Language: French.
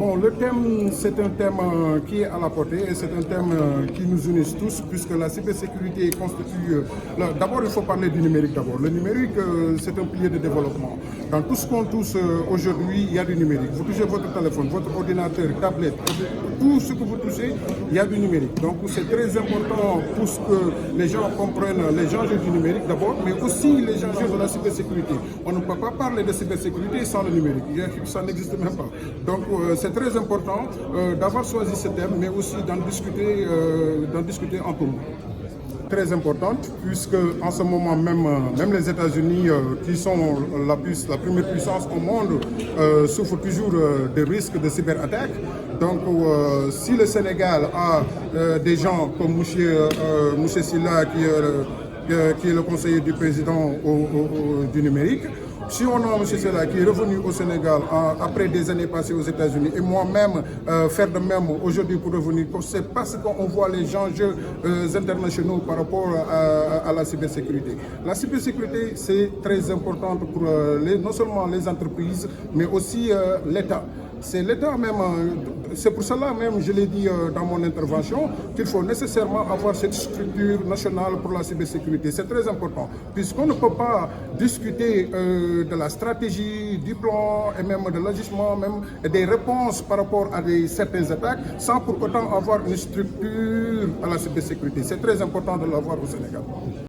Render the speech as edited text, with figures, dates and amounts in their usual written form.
Bon, le thème, c'est un thème qui est à la portée et c'est un thème qui nous unit tous puisque la cybersécurité constitue... D'abord, il faut parler du numérique d'abord. Le numérique, c'est un pilier de développement. Dans tout ce qu'on touche aujourd'hui, il y a du numérique. Vous touchez votre téléphone, votre ordinateur, tablette, tout ce que vous touchez, il y a du numérique. Donc, c'est très important pour que les gens comprennent les enjeux du numérique d'abord, mais aussi les enjeux de la cybersécurité. On ne peut pas parler de cybersécurité sans le numérique. Ça n'existe même pas. Donc, c'est très important d'avoir choisi ce thème, mais aussi d'en discuter entre nous. Très importante, puisque en ce moment même les États-Unis, qui sont la première puissance au monde, souffrent toujours des risques de cyberattaque. Donc, si le Sénégal a des gens comme M. Silla, qui est le conseiller du président du numérique, si on a M. Silla qui est revenu au Sénégal après des années passées aux États-Unis et moi-même faire de même aujourd'hui pour revenir, c'est parce qu'on voit les enjeux internationaux par rapport à la cybersécurité. La cybersécurité, c'est très important pour non seulement les entreprises, mais aussi l'État. C'est l'État même, c'est pour cela même, je l'ai dit dans mon intervention, qu'il faut nécessairement avoir cette structure nationale pour la cybersécurité. C'est très important, puisqu'on ne peut pas discuter de la stratégie, du plan et même de l'agissement, même et des réponses par rapport à certaines attaques, sans pour autant avoir une structure à la cybersécurité. C'est très important de l'avoir au Sénégal.